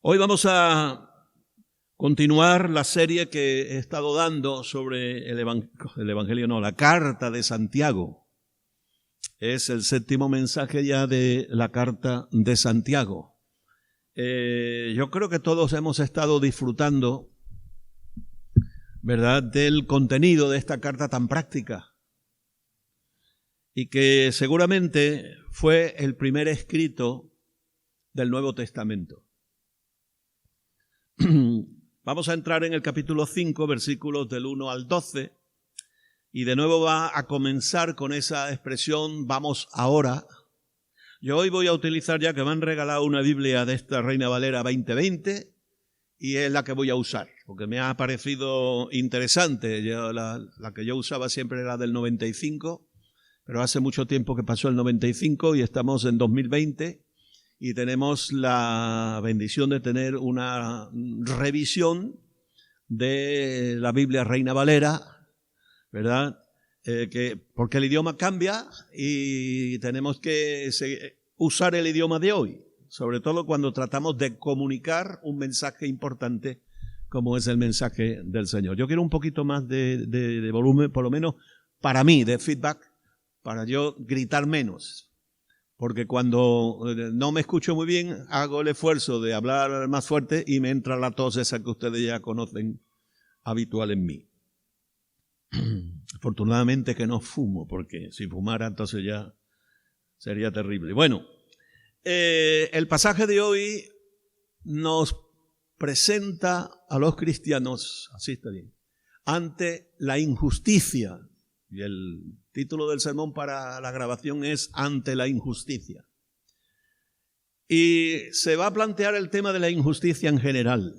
Hoy vamos a continuar la serie que he estado dando sobre la carta de Santiago. Es el séptimo mensaje ya de la carta de Santiago. Yo creo que todos hemos estado disfrutando, ¿verdad?, del contenido de esta carta tan práctica y que seguramente fue el primer escrito del Nuevo Testamento. Vamos a entrar en el capítulo 5, versículos del 1 al 12, y de nuevo va a comenzar con esa expresión, vamos ahora. Yo hoy voy a utilizar, ya que me han regalado una Biblia de esta Reina Valera 2020, y es la que voy a usar, porque me ha parecido interesante. La que yo usaba siempre era del 95, pero hace mucho tiempo que pasó el 95 y estamos en 2020, y tenemos la bendición de tener una revisión de la Biblia Reina Valera, ¿verdad? Porque el idioma cambia y tenemos que usar el idioma de hoy, sobre todo cuando tratamos de comunicar un mensaje importante como es el mensaje del Señor. Yo quiero un poquito más de volumen, por lo menos para mí, de feedback, para yo gritar menos. Porque cuando no me escucho muy bien, hago el esfuerzo de hablar más fuerte y me entra la tos esa que ustedes ya conocen, habitual en mí. Afortunadamente que no fumo, porque si fumara entonces ya sería terrible. Bueno, el pasaje de hoy nos presenta a los cristianos, así está bien, ante la injusticia. Y el título del sermón para la grabación es Ante la injusticia. Y se va a plantear el tema de la injusticia en general,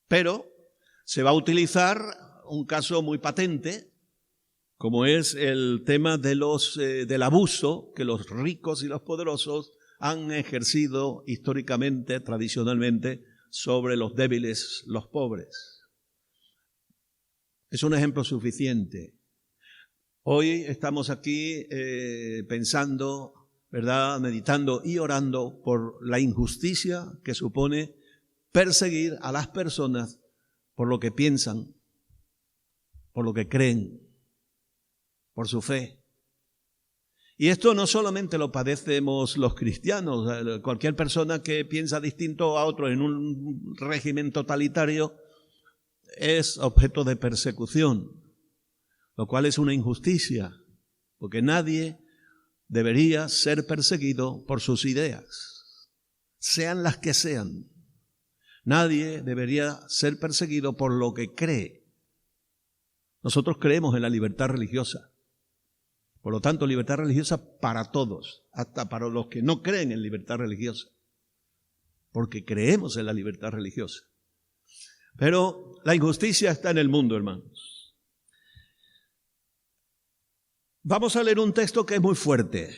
pero se va a utilizar un caso muy patente, como es el tema de del abuso que los ricos y los poderosos han ejercido históricamente, tradicionalmente, sobre los débiles, los pobres. Es un ejemplo suficiente. Hoy estamos aquí pensando, ¿verdad?, meditando y orando por la injusticia que supone perseguir a las personas por lo que piensan, por lo que creen, por su fe. Y esto no solamente lo padecemos los cristianos, cualquier persona que piensa distinto a otro en un régimen totalitario es objeto de persecución, lo cual es una injusticia, porque nadie debería ser perseguido por sus ideas, sean las que sean. Nadie debería ser perseguido por lo que cree. Nosotros creemos en la libertad religiosa. Por lo tanto, libertad religiosa para todos, hasta para los que no creen en libertad religiosa, porque creemos en la libertad religiosa. Pero la injusticia está en el mundo, hermanos. Vamos a leer un texto que es muy fuerte.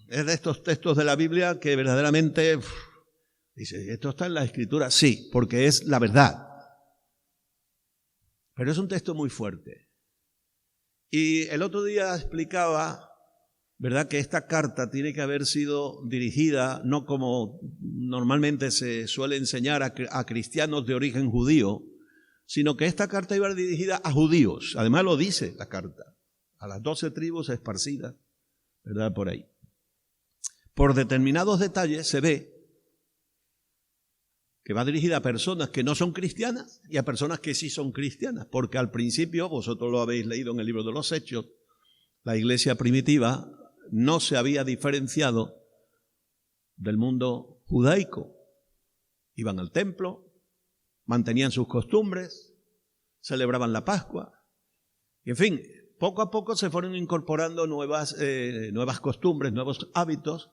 Es de estos textos de la Biblia que verdaderamente dice, ¿esto está en la Escritura? Sí, porque es la verdad. Pero es un texto muy fuerte. Y el otro día explicaba, ¿verdad?, que esta carta tiene que haber sido dirigida no como normalmente se suele enseñar a cristianos de origen judío, sino que esta carta iba dirigida a judíos. Además lo dice la carta. A las 12 tribus esparcidas, ¿verdad?, por ahí. Por determinados detalles se ve que va dirigida a personas que no son cristianas y a personas que sí son cristianas, porque al principio, vosotros lo habéis leído en el libro de los Hechos, la iglesia primitiva no se había diferenciado del mundo judaico. Iban al templo, mantenían sus costumbres, celebraban la Pascua, y en fin, poco a poco se fueron incorporando nuevas costumbres, nuevos hábitos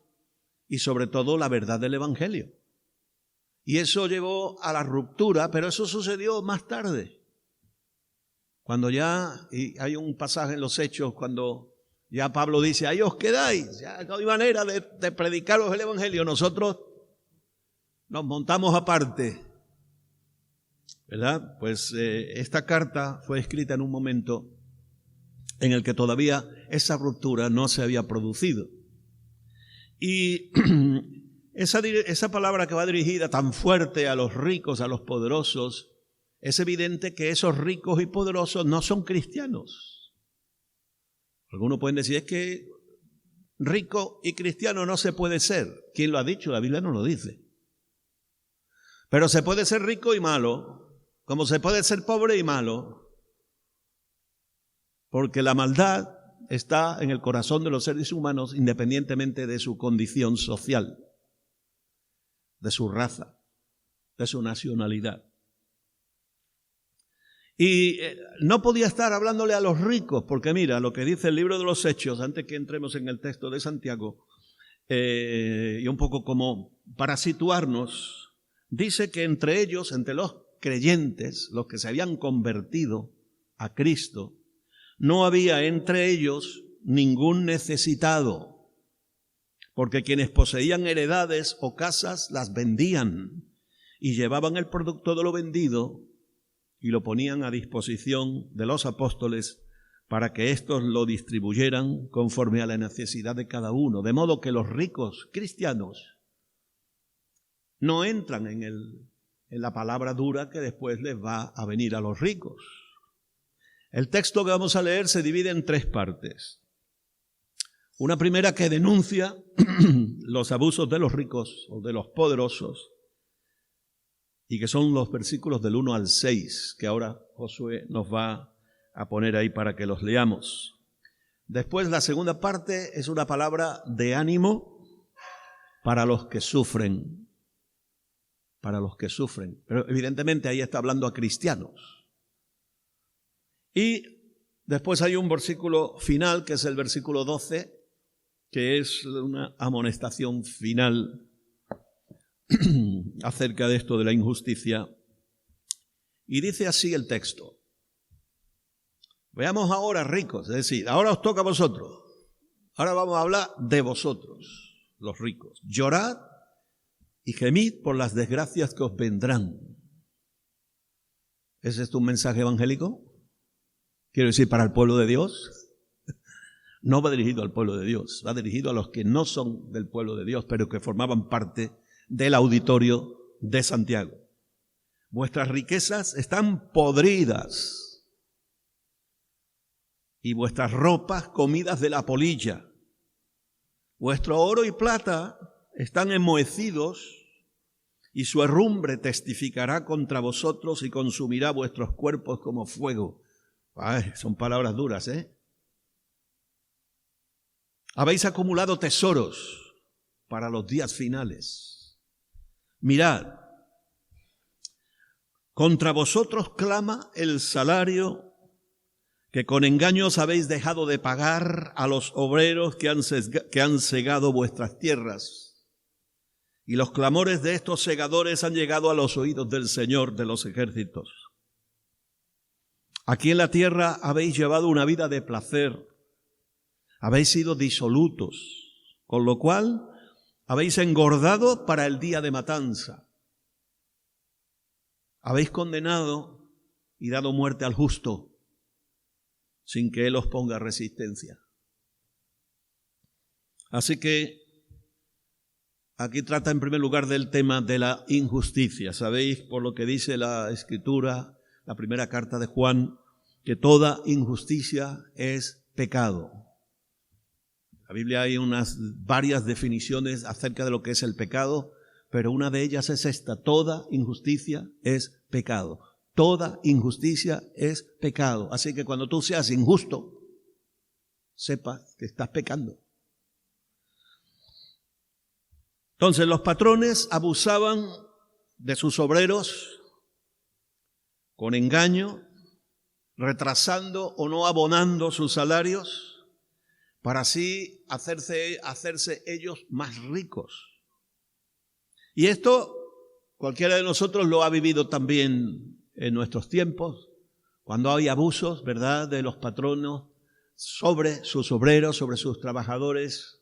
y sobre todo la verdad del Evangelio. Y eso llevó a la ruptura, pero eso sucedió más tarde. Cuando ya, y hay un pasaje en los Hechos, cuando ya Pablo dice, ahí os quedáis, ya no hay manera de predicaros el Evangelio, nosotros nos montamos aparte, ¿verdad? Pues esta carta fue escrita en un momento en el que todavía esa ruptura no se había producido. Y esa palabra que va dirigida tan fuerte a los ricos, a los poderosos, es evidente que esos ricos y poderosos no son cristianos. Algunos pueden decir, es que rico y cristiano no se puede ser. ¿Quién lo ha dicho? La Biblia no lo dice. Pero se puede ser rico y malo, como se puede ser pobre y malo, porque la maldad está en el corazón de los seres humanos independientemente de su condición social, de su raza, de su nacionalidad. Y no podía estar hablándole a los ricos, porque mira, lo que dice el libro de los Hechos, antes que entremos en el texto de Santiago, y un poco como para situarnos, dice que entre ellos, entre los creyentes, los que se habían convertido a Cristo, no había entre ellos ningún necesitado, porque quienes poseían heredades o casas las vendían y llevaban el producto de lo vendido y lo ponían a disposición de los apóstoles para que éstos lo distribuyeran conforme a la necesidad de cada uno. De modo que los ricos cristianos no entran en la palabra dura que después les va a venir a los ricos. El texto que vamos a leer se divide en tres partes. Una primera que denuncia los abusos de los ricos o de los poderosos, y que son los versículos del 1 al 6, que ahora Josué nos va a poner ahí para que los leamos. Después la segunda parte es una palabra de ánimo para los que sufren. Para los que sufren. Pero evidentemente ahí está hablando a cristianos. Y después hay un versículo final, que es el versículo 12, que es una amonestación final acerca de esto de la injusticia. Y dice así el texto. Veamos ahora, ricos, es decir, ahora os toca a vosotros. Ahora vamos a hablar de vosotros, los ricos. Llorad y gemid por las desgracias que os vendrán. ¿Ese es tu mensaje evangélico? Quiero decir, para el pueblo de Dios. No va dirigido al pueblo de Dios, va dirigido a los que no son del pueblo de Dios, pero que formaban parte del auditorio de Santiago. Vuestras riquezas están podridas y vuestras ropas comidas de la polilla. Vuestro oro y plata están enmohecidos y su herrumbre testificará contra vosotros y consumirá vuestros cuerpos como fuego. Ay, son palabras duras, ¿eh? Habéis acumulado tesoros para los días finales. Mirad, contra vosotros clama el salario que con engaños habéis dejado de pagar a los obreros que han segado vuestras tierras. Y los clamores de estos segadores han llegado a los oídos del Señor de los ejércitos. Aquí en la tierra habéis llevado una vida de placer, habéis sido disolutos, con lo cual habéis engordado para el día de matanza. Habéis condenado y dado muerte al justo, sin que él os ponga resistencia. Así que aquí trata en primer lugar del tema de la injusticia. Sabéis por lo que dice la Escritura, la primera carta de Juan, que toda injusticia es pecado. En la Biblia hay varias definiciones acerca de lo que es el pecado, pero una de ellas es esta: toda injusticia es pecado. Toda injusticia es pecado. Así que cuando tú seas injusto, sepa que estás pecando. Entonces los patrones abusaban de sus obreros con engaño, retrasando o no abonando sus salarios, para así hacerse ellos más ricos. Y esto cualquiera de nosotros lo ha vivido también en nuestros tiempos, cuando hay abusos, ¿verdad?, de los patronos sobre sus obreros, sobre sus trabajadores.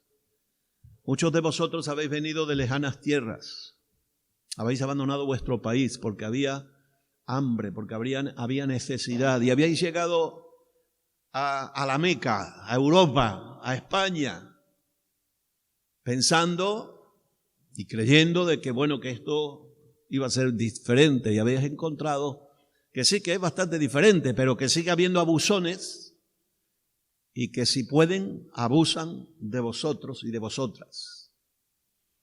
Muchos de vosotros habéis venido de lejanas tierras, habéis abandonado vuestro país porque había hambre, porque había necesidad, y habíais llegado a la Meca, a Europa, a España, pensando y creyendo de que, bueno, que esto iba a ser diferente, y habéis encontrado que sí que es bastante diferente, pero que sigue habiendo abusones y que si pueden abusan de vosotros y de vosotras,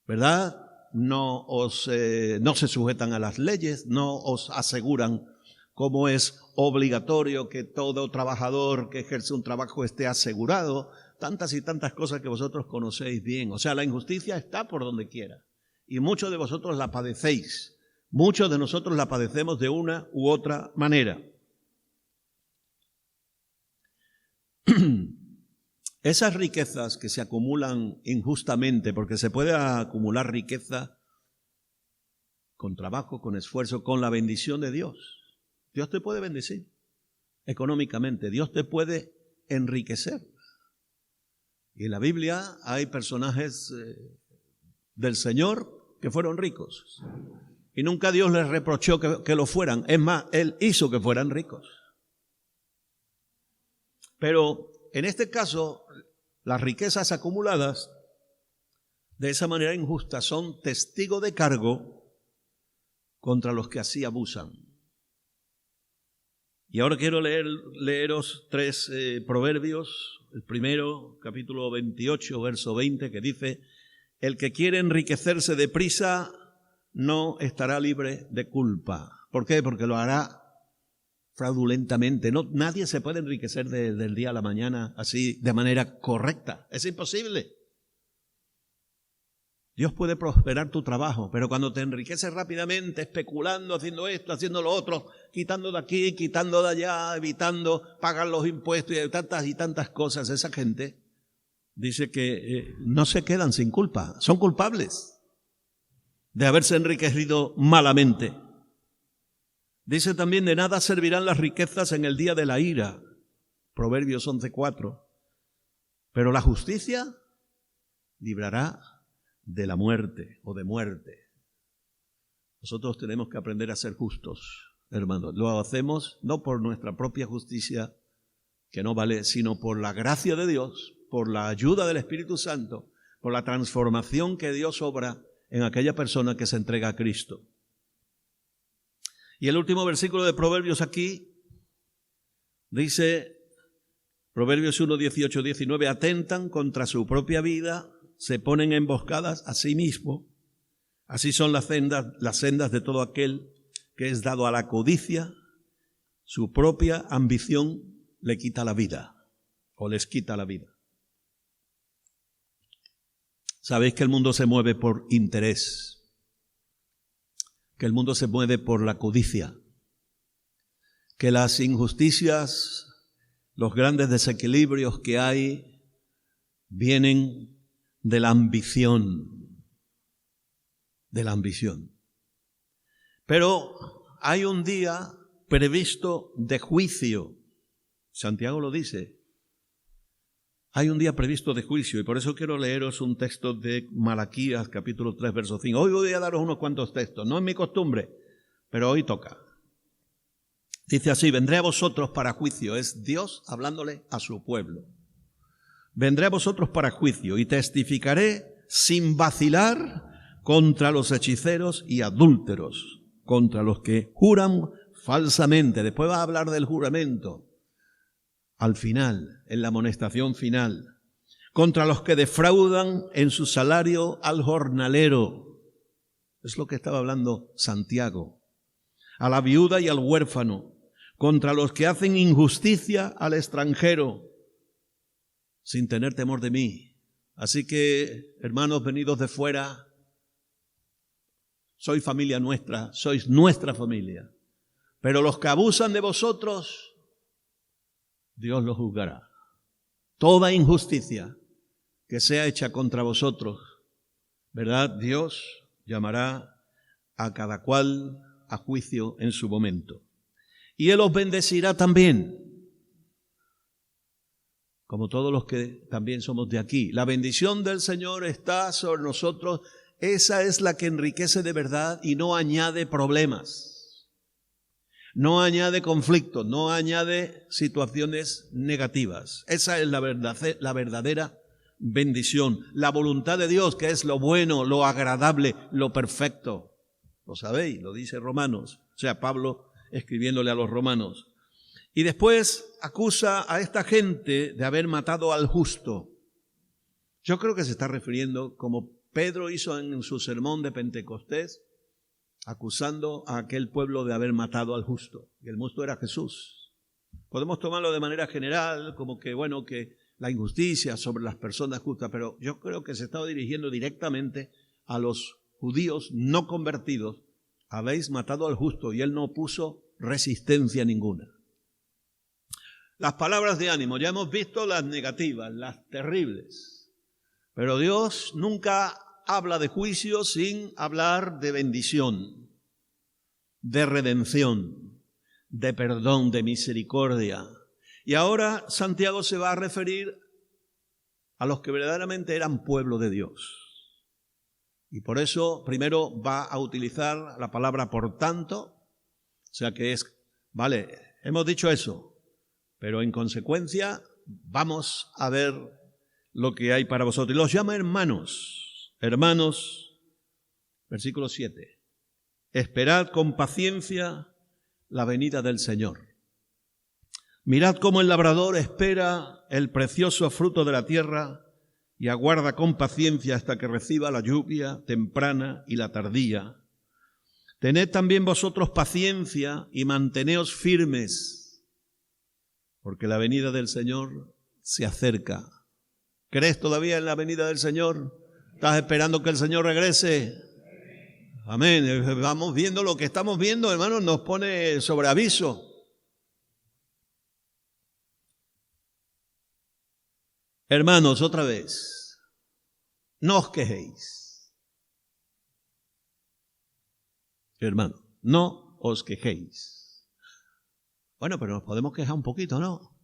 ¿verdad? No se sujetan a las leyes, no os aseguran cómo es obligatorio que todo trabajador que ejerce un trabajo esté asegurado, tantas y tantas cosas que vosotros conocéis bien. O sea, la injusticia está por donde quiera y muchos de vosotros la padecéis. Muchos de nosotros la padecemos de una u otra manera. Esas riquezas que se acumulan injustamente, porque se puede acumular riqueza con trabajo, con esfuerzo, con la bendición de Dios. Dios te puede bendecir económicamente, Dios te puede enriquecer. Y en la Biblia hay personajes del Señor que fueron ricos. Y nunca Dios les reprochó que lo fueran. Es más, Él hizo que fueran ricos. Pero en este caso, las riquezas acumuladas de esa manera injusta son testigo de cargo contra los que así abusan. Y ahora quiero leeros 3 proverbios. El primero, capítulo 28, verso 20, que dice: el que quiere enriquecerse deprisa no estará libre de culpa. ¿Por qué? Porque lo hará fraudulentamente. Nadie se puede enriquecer del día a la mañana así de manera correcta. Es imposible. Dios puede prosperar tu trabajo, pero cuando te enriqueces rápidamente, especulando, haciendo esto, haciendo lo otro, quitando de aquí, quitando de allá, evitando pagar los impuestos y tantas cosas, esa gente dice que no se quedan sin culpa, son culpables de haberse enriquecido malamente. Dice también: de nada servirán las riquezas en el día de la ira, Proverbios 11:4, pero la justicia librará de la muerte o de muerte. Nosotros tenemos que aprender a ser justos, hermanos. Lo hacemos no por nuestra propia justicia, que no vale, sino por la gracia de Dios, por la ayuda del Espíritu Santo, por la transformación que Dios obra en aquella persona que se entrega a Cristo. Y el último versículo de Proverbios aquí dice, Proverbios 1, 18, 19, atentan contra su propia vida, se ponen emboscadas a sí mismo. Así son las sendas de todo aquel que es dado a la codicia. Su propia ambición le quita la vida o les quita la vida. Sabéis que el mundo se mueve por interés, que el mundo se mueve por la codicia, que las injusticias, los grandes desequilibrios que hay vienen de la ambición, Pero hay un día previsto de juicio. Santiago lo dice. Hay un día previsto de juicio, y por eso quiero leeros un texto de Malaquías, capítulo 3, verso 5. Hoy voy a daros unos cuantos textos, no es mi costumbre, pero hoy toca. Dice así: vendré a vosotros para juicio. Es Dios hablándole a su pueblo. Vendré a vosotros para juicio y testificaré sin vacilar contra los hechiceros y adúlteros, contra los que juran falsamente. Después va a hablar del juramento al final, en la amonestación final. Contra los que defraudan en su salario al jornalero. Es lo que estaba hablando Santiago. A la viuda y al huérfano. Contra los que hacen injusticia al extranjero, sin tener temor de mí. Así que, hermanos venidos de fuera, sois familia nuestra, sois nuestra familia. Pero los que abusan de vosotros, Dios los juzgará. Toda injusticia que sea hecha contra vosotros, ¿verdad? Dios llamará a cada cual a juicio en su momento. Y Él os bendecirá también, como todos los que también somos de aquí. La bendición del Señor está sobre nosotros. Esa es la que enriquece de verdad y no añade problemas, no añade conflictos, no añade situaciones negativas. Esa es la verdadera bendición. La voluntad de Dios, que es lo bueno, lo agradable, lo perfecto. Lo sabéis, lo dice Romanos, o sea, Pablo escribiéndole a los romanos. Y después acusa a esta gente de haber matado al justo. Yo creo que se está refiriendo, como Pedro hizo en su sermón de Pentecostés, acusando a aquel pueblo de haber matado al justo. Y el justo era Jesús. Podemos tomarlo de manera general, como que, bueno, que la injusticia sobre las personas justas, pero yo creo que se estaba dirigiendo directamente a los judíos no convertidos. Habéis matado al justo, y él no puso resistencia ninguna. Las palabras de ánimo, ya hemos visto las negativas, las terribles, pero Dios nunca habla de juicio sin hablar de bendición, de redención, de perdón, de misericordia. Y ahora Santiago se va a referir a los que verdaderamente eran pueblo de Dios. Y por eso primero va a utilizar la palabra por tanto, o sea que es, vale, hemos dicho eso, pero en consecuencia vamos a ver lo que hay para vosotros. Y los llama hermanos, versículo 7. Esperad con paciencia la venida del Señor. Mirad cómo el labrador espera el precioso fruto de la tierra y aguarda con paciencia hasta que reciba la lluvia temprana y la tardía. Tened también vosotros paciencia y manteneos firmes, porque la venida del Señor se acerca. ¿Crees todavía en la venida del Señor? ¿Estás esperando que el Señor regrese? Amén. Vamos viendo lo que estamos viendo, hermanos, nos pone sobre aviso. Hermanos, otra vez, no os quejéis. Hermano, no os quejéis. Bueno, pero nos podemos quejar un poquito, ¿no?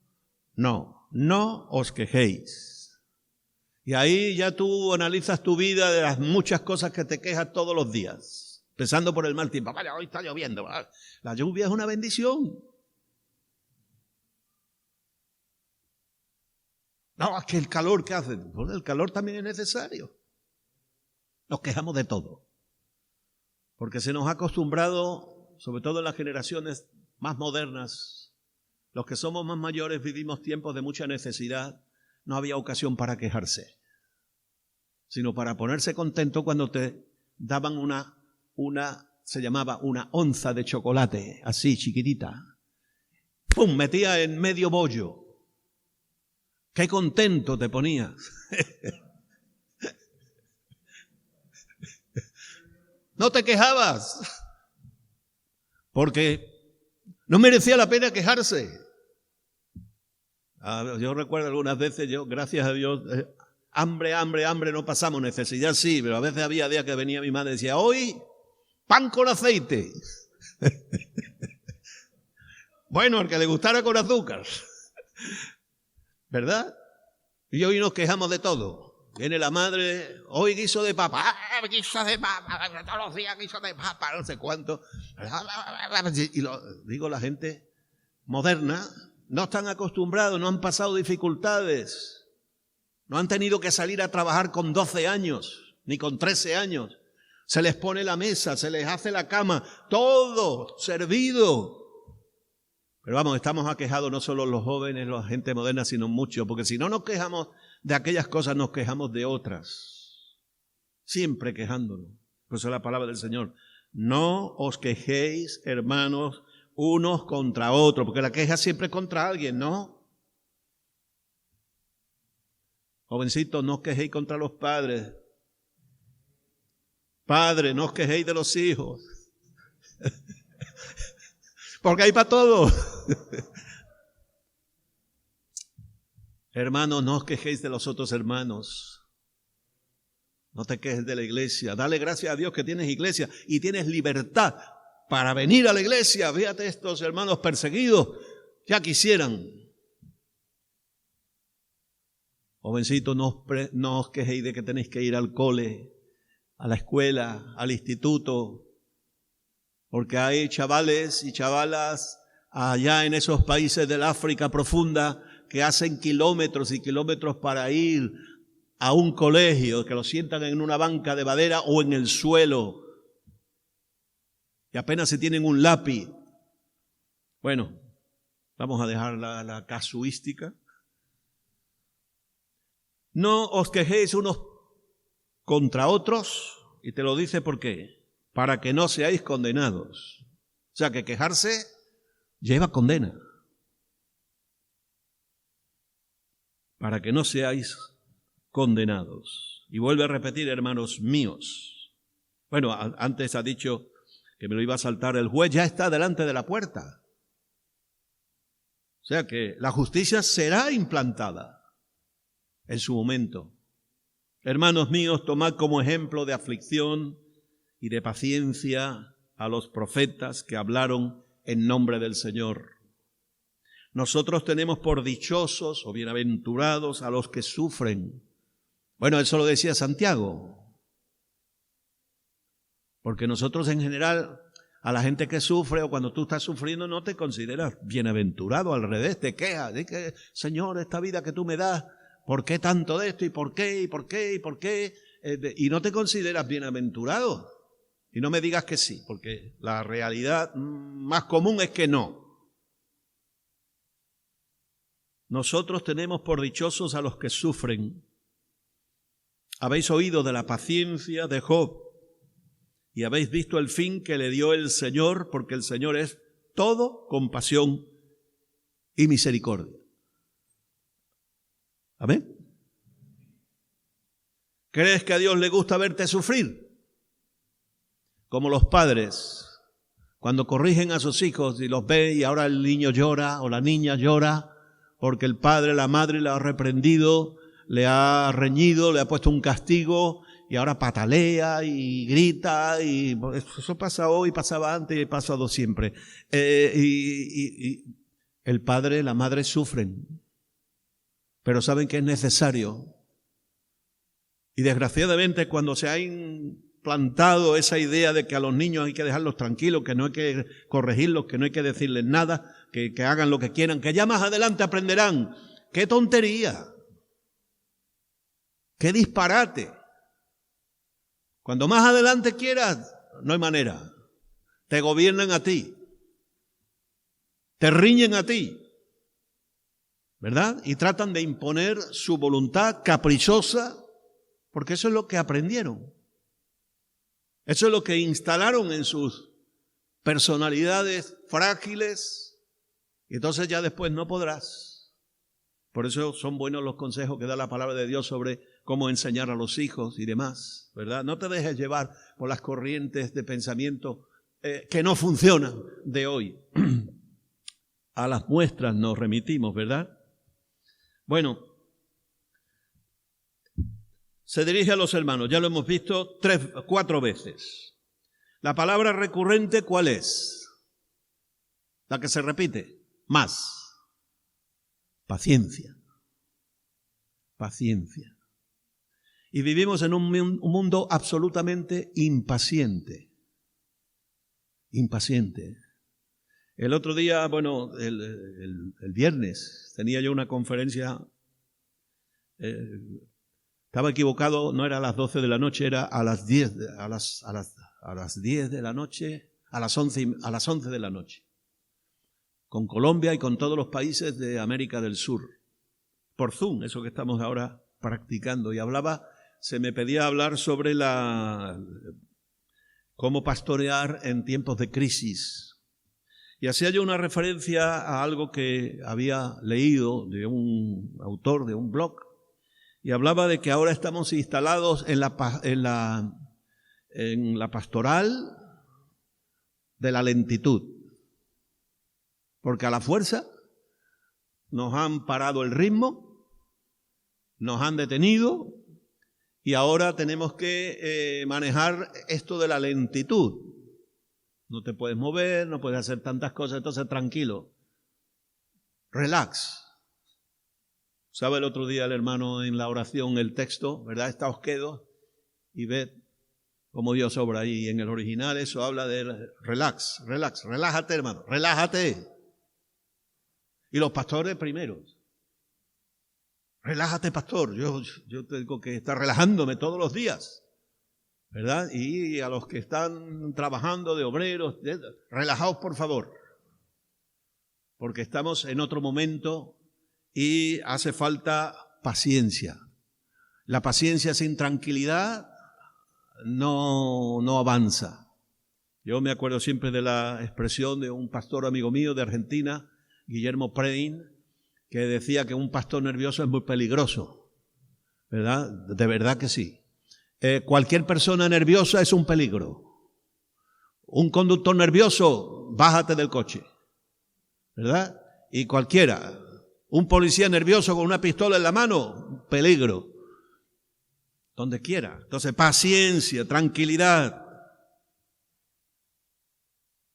No os quejéis. Y ahí ya tú analizas tu vida de las muchas cosas que te quejas todos los días. Empezando por el mal tiempo. Vaya, hoy está lloviendo. La lluvia es una bendición. No, es que el calor que hace. Bueno, el calor también es necesario. Nos quejamos de todo. Porque se nos ha acostumbrado, sobre todo en las generaciones más modernas, los que somos más mayores vivimos tiempos de mucha necesidad. No había ocasión para quejarse, sino para ponerse contento cuando te daban se llamaba una onza de chocolate, así chiquitita. ¡Pum! Metía en medio bollo. ¡Qué contento te ponías! No te quejabas, porque no merecía la pena quejarse. Yo recuerdo algunas veces, gracias a Dios, hambre no pasamos, necesidad sí, pero a veces había días que venía mi madre y decía, hoy pan con aceite. Bueno, al que le gustara con azúcar, ¿verdad? Y hoy nos quejamos de todo. Viene la madre, hoy guiso de papa, guiso de papa, todos los días guiso de papa, no sé cuánto. Y digo, la gente moderna no están acostumbrados, no han pasado dificultades, no han tenido que salir a trabajar con 12 años, ni con 13 años. Se les pone la mesa, se les hace la cama, todo servido. Pero vamos, estamos aquejados no solo los jóvenes, la gente moderna, sino muchos, porque si no nos quejamos de aquellas cosas, nos quejamos de otras. Siempre quejándonos. Por eso es la palabra del Señor. No os quejéis, hermanos, unos contra otros, porque la queja siempre es contra alguien, ¿no? Jovencitos, no os quejéis contra los padres. Padres, no os quejéis de los hijos. Porque hay para todo. Hermanos, no os quejéis de los otros hermanos. No te quejes de la iglesia. Dale gracias a Dios que tienes iglesia y tienes libertad para venir a la iglesia. Fíjate estos hermanos perseguidos. Ya quisieran. Jovencitos, no os quejéis de que tenéis que ir al cole, a la escuela, al instituto. Porque hay chavales y chavalas allá en esos países del África profunda que hacen kilómetros y kilómetros para ir a un colegio, que los sientan en una banca de madera o en el suelo, y apenas se tienen un lápiz. Bueno, vamos a dejar la casuística. No os quejéis unos contra otros, y te lo dice ¿por qué? Para que no seáis condenados. O sea, que quejarse lleva condena. Para que no seáis condenados. Y vuelve a repetir, hermanos míos. Bueno, antes ha dicho que me lo iba a saltar, el juez ya está delante de la puerta. O sea que la justicia será implantada en su momento. Hermanos míos, tomad como ejemplo de aflicción y de paciencia a los profetas que hablaron en nombre del Señor. Nosotros tenemos por dichosos o bienaventurados a los que sufren. Bueno, eso lo decía Santiago. Porque nosotros en general, a la gente que sufre o cuando tú estás sufriendo no te consideras bienaventurado, al revés, te quejas. Dices que, Señor, esta vida que tú me das, ¿por qué tanto de esto? ¿Y por qué? ¿Y por qué? ¿Y por qué? Y no te consideras bienaventurado. Y no me digas que sí, porque la realidad más común es que no. Nosotros tenemos por dichosos a los que sufren. Habéis oído de la paciencia de Job y habéis visto el fin que le dio el Señor, porque el Señor es todo compasión y misericordia. ¿Amén? ¿Crees que a Dios le gusta verte sufrir? Como los padres, cuando corrigen a sus hijos y los ve y ahora el niño llora o la niña llora porque el padre, la madre le ha reprendido, le ha reñido, le ha puesto un castigo y ahora patalea y grita. Y eso pasa hoy, pasaba antes y ha pasado siempre. Y el padre, la madre sufren, pero saben que es necesario. Y desgraciadamente cuando se ha implantado esa idea de que a los niños hay que dejarlos tranquilos, que no hay que corregirlos, que no hay que decirles nada, que hagan lo que quieran, que ya más adelante aprenderán. ¡Qué tontería! ¡Qué disparate! Cuando más adelante quieras, no hay manera. Te gobiernan a ti. Te riñen a ti. ¿Verdad? Y tratan de imponer su voluntad caprichosa, porque eso es lo que aprendieron. Eso es lo que instalaron en sus personalidades frágiles. Y entonces ya después no podrás. Por eso son buenos los consejos que da la palabra de Dios sobre cómo enseñar a los hijos y demás, ¿verdad? No te dejes llevar por las corrientes de pensamiento que no funcionan de hoy. A las muestras nos remitimos, ¿verdad? Bueno, se dirige a los hermanos, ya lo hemos visto 4 veces. La palabra recurrente, ¿cuál es? La que se repite. Más. Paciencia. Paciencia. Y vivimos en un mundo absolutamente impaciente. Impaciente. El otro día, bueno, el viernes, tenía yo una conferencia, estaba equivocado, no era a las 12 de la noche, era a las 10, a las 10 de la noche, a las 11 de la noche. Con Colombia y con todos los países de América del Sur, por Zoom, eso que estamos ahora practicando. Y se me pedía hablar sobre cómo pastorear en tiempos de crisis. Y hacía yo una referencia a algo que había leído de un autor de un blog, y hablaba de que ahora estamos instalados en la pastoral de la lentitud. Porque a la fuerza nos han parado el ritmo, nos han detenido y ahora tenemos que manejar esto de la lentitud. No te puedes mover, no puedes hacer tantas cosas, entonces tranquilo. Relax. ¿Sabe el otro día el hermano en la oración, el texto, ¿verdad? Está os quedo y ved cómo Dios obra ahí. En el original eso habla de relax, relájate hermano, relájate. Y los pastores primeros. Relájate, pastor. Yo tengo que estar relajándome todos los días, ¿verdad? Y a los que están trabajando de obreros, relajaos por favor, porque estamos en otro momento y hace falta paciencia. La paciencia sin tranquilidad no avanza. Yo me acuerdo siempre de la expresión de un pastor amigo mío de Argentina, Guillermo Predin, que decía que un pastor nervioso es muy peligroso, ¿verdad? De verdad que sí. Cualquier persona nerviosa es un peligro. Un conductor nervioso, bájate del coche, ¿verdad? Y cualquiera. Un policía nervioso con una pistola en la mano, peligro. Donde quiera. Entonces, paciencia, tranquilidad.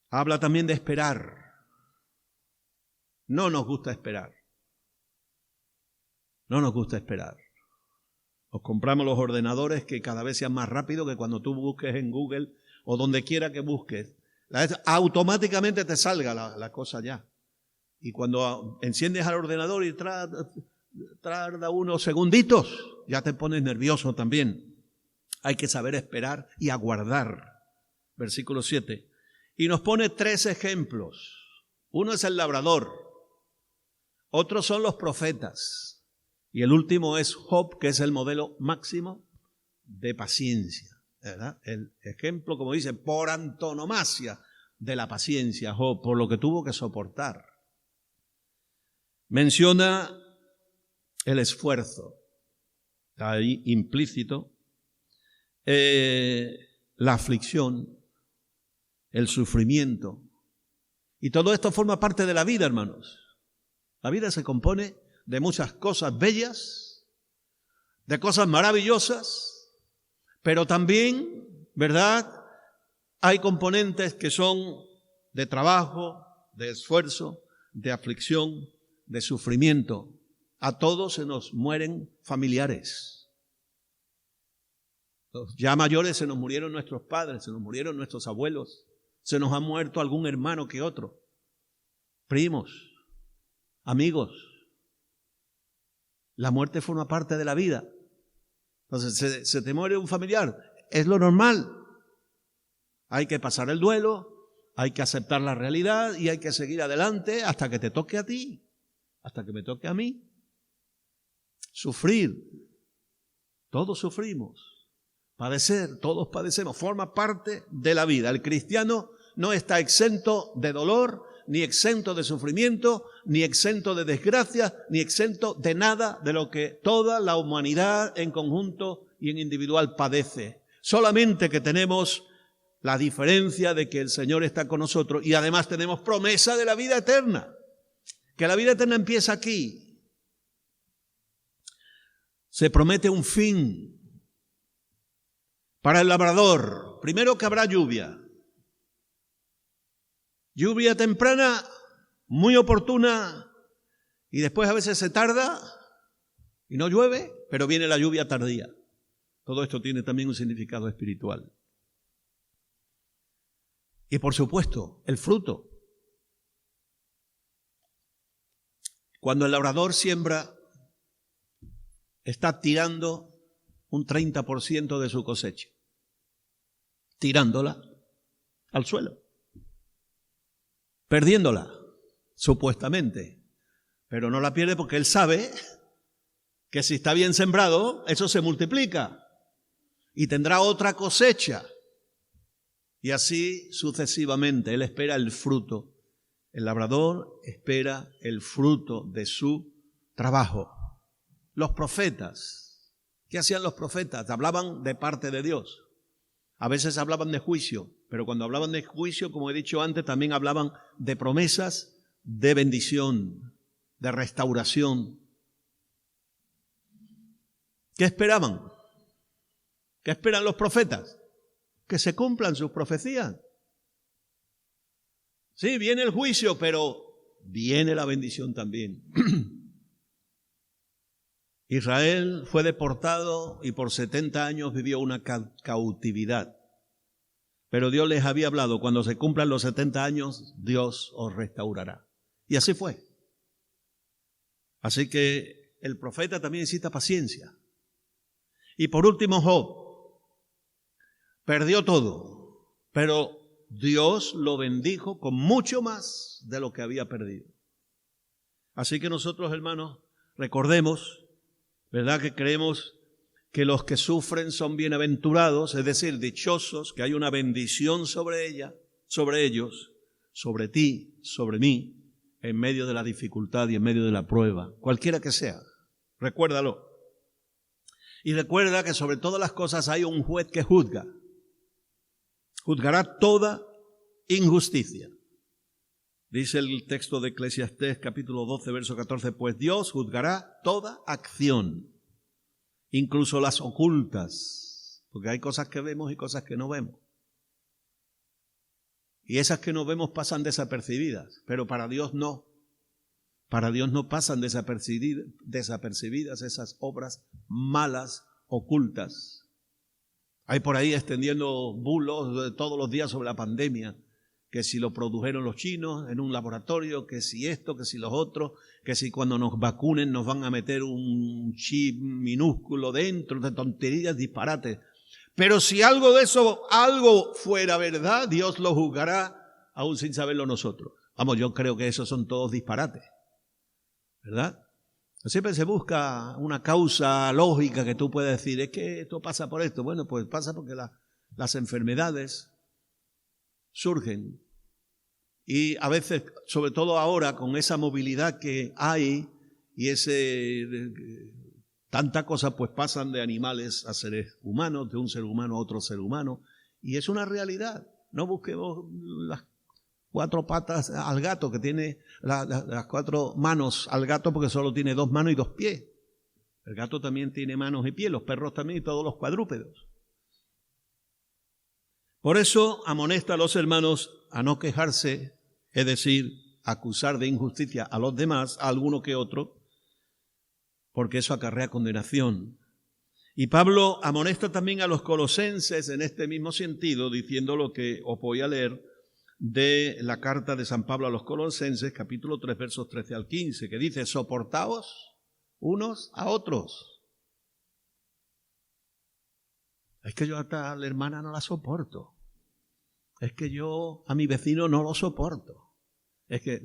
Habla también de esperar. No nos gusta esperar. No nos gusta esperar. Nos compramos los ordenadores que cada vez sean más rápidos, que cuando tú busques en Google o donde quiera que busques, automáticamente te salga la cosa ya. Y cuando enciendes al ordenador y tarda unos segunditos, ya te pones nervioso también. Hay que saber esperar y aguardar. Versículo 7. Y nos pone 3 ejemplos. Uno es el labrador, otros son los profetas y el último es Job, que es el modelo máximo de paciencia, ¿verdad? El ejemplo, como dice, por antonomasia de la paciencia, Job, por lo que tuvo que soportar. Menciona el esfuerzo, está ahí implícito, la aflicción, el sufrimiento. Y todo esto forma parte de la vida, hermanos. La vida se compone de muchas cosas bellas, de cosas maravillosas, pero también, ¿verdad?, hay componentes que son de trabajo, de esfuerzo, de aflicción, de sufrimiento. A todos se nos mueren familiares. Ya mayores se nos murieron nuestros padres, se nos murieron nuestros abuelos. Se nos ha muerto algún hermano que otro, primos, amigos. La muerte forma parte de la vida. Entonces, se te muere un familiar, es lo normal. Hay que pasar el duelo, hay que aceptar la realidad y hay que seguir adelante hasta que te toque a ti, hasta que me toque a mí. Sufrir, todos sufrimos. Padecer, todos padecemos, forma parte de la vida. El cristiano no está exento de dolor, ni exento de sufrimiento, ni exento de desgracia, ni exento de nada de lo que toda la humanidad en conjunto y en individual padece. Solamente que tenemos la diferencia de que el Señor está con nosotros y además tenemos promesa de la vida eterna, que la vida eterna empieza aquí. Se promete un fin para el labrador. Primero que habrá lluvia. Lluvia temprana, muy oportuna, y después a veces se tarda y no llueve, pero viene la lluvia tardía. Todo esto tiene también un significado espiritual. Y por supuesto, el fruto. Cuando el labrador siembra, está tirando un 30% de su cosecha, tirándola al suelo, perdiéndola, supuestamente, pero no la pierde porque él sabe que si está bien sembrado, eso se multiplica y tendrá otra cosecha. Y así sucesivamente, él espera el fruto. El labrador espera el fruto de su trabajo. Los profetas, ¿qué hacían los profetas? Hablaban de parte de Dios. A veces hablaban de juicio, pero cuando hablaban de juicio, como he dicho antes, también hablaban de promesas, de bendición, de restauración. ¿Qué esperaban? ¿Qué esperan los profetas? Que se cumplan sus profecías. Sí, viene el juicio, pero viene la bendición también. Israel fue deportado y por 70 años vivió una cautividad. Pero Dios les había hablado, cuando se cumplan los 70 años, Dios os restaurará. Y así fue. Así que el profeta también necesita paciencia. Y por último, Job perdió todo, pero Dios lo bendijo con mucho más de lo que había perdido. Así que nosotros, hermanos, recordemos, ¿verdad?, que creemos que los que sufren son bienaventurados, es decir, dichosos, que hay una bendición sobre ellos, sobre ti, sobre mí, en medio de la dificultad y en medio de la prueba, cualquiera que sea. Recuérdalo. Y recuerda que sobre todas las cosas hay un juez que juzga. Juzgará toda injusticia. Dice el texto de Eclesiastés, capítulo 12, verso 14, pues Dios juzgará toda acción, incluso las ocultas, porque hay cosas que vemos y cosas que no vemos. Y esas que no vemos pasan desapercibidas, pero para Dios no. Para Dios no pasan desapercibidas esas obras malas, ocultas. Hay por ahí extendiendo bulos todos los días sobre la pandemia, que si lo produjeron los chinos en un laboratorio, que si esto, que si los otros, que si cuando nos vacunen nos van a meter un chip minúsculo dentro, de tonterías, disparates. Pero si algo de eso, algo fuera verdad, Dios lo juzgará aún sin saberlo nosotros. Vamos, yo creo que esos son todos disparates, ¿verdad? Siempre se busca una causa lógica que tú puedes decir, es que esto pasa por esto. Bueno, pues pasa porque las enfermedades surgen. Y a veces, sobre todo ahora, con esa movilidad que hay y tanta cosa, pues pasan de animales a seres humanos, de un ser humano a otro ser humano. Y es una realidad. No busquemos las 4 patas al gato, que tiene las 4 manos al gato, porque solo tiene 2 manos y 2 pies. El gato también tiene manos y pies, los perros también y todos los cuadrúpedos. Por eso amonesta a los hermanos a no quejarse, es decir, acusar de injusticia a los demás, a alguno que otro, porque eso acarrea condenación. Y Pablo amonesta también a los colosenses en este mismo sentido, diciendo lo que os voy a leer de la carta de San Pablo a los colosenses, capítulo 3, versos 13 al 15, que dice, soportaos unos a otros. Es que yo hasta a la hermana no la soporto. Es que yo a mi vecino no lo soporto. Es que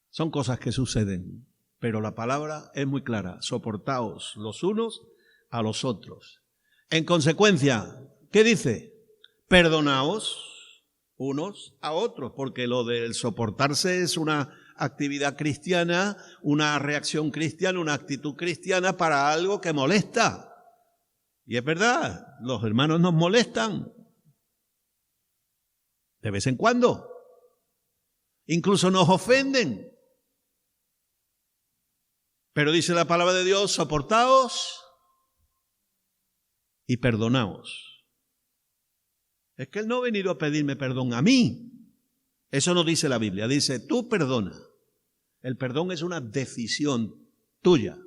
son cosas que suceden, pero la palabra es muy clara. Soportaos los unos a los otros. En consecuencia, ¿qué dice? Perdonaos unos a otros, porque lo del soportarse es una actividad cristiana, una reacción cristiana, una actitud cristiana para algo que molesta. Y es verdad, los hermanos nos molestan de vez en cuando. Incluso nos ofenden. Pero dice la palabra de Dios, soportaos y perdonaos. Es que Él no ha venido a pedirme perdón a mí. Eso no dice la Biblia. Dice, tú perdona. El perdón es una decisión tuya.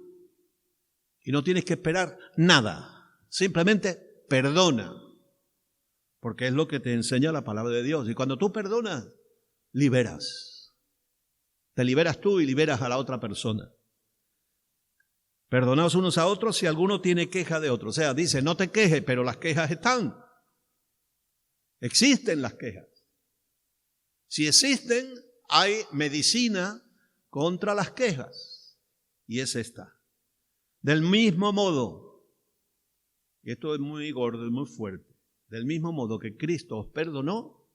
Y no tienes que esperar nada. Simplemente perdona. Porque es lo que te enseña la palabra de Dios. Y cuando tú perdonas, liberas. Te liberas tú y liberas a la otra persona. Perdonaos unos a otros si alguno tiene queja de otro. O sea, dice, no te quejes, pero las quejas están. Existen las quejas. Si existen, hay medicina contra las quejas. Y es esta. Del mismo modo, y esto es muy gordo y muy fuerte, del mismo modo que Cristo os perdonó,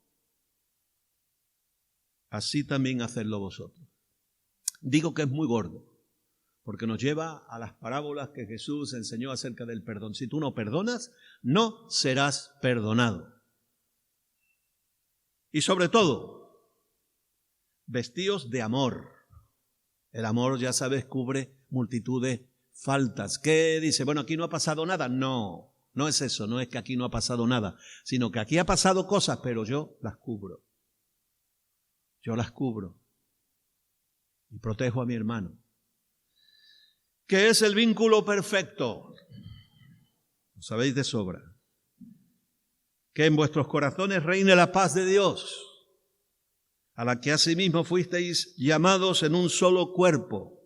así también hacedlo vosotros. Digo que es muy gordo, porque nos lleva a las parábolas que Jesús enseñó acerca del perdón. Si tú no perdonas, no serás perdonado. Y sobre todo, vestíos de amor. El amor, ya sabes, cubre multitud de faltas. ¿Qué dice? Bueno, aquí no ha pasado nada. No, no es eso, no es que aquí no ha pasado nada, sino que aquí ha pasado cosas, pero yo las cubro. Yo las cubro y protejo a mi hermano. ¿Qué es el vínculo perfecto? Lo sabéis de sobra. Que en vuestros corazones reine la paz de Dios, a la que asimismo fuisteis llamados en un solo cuerpo,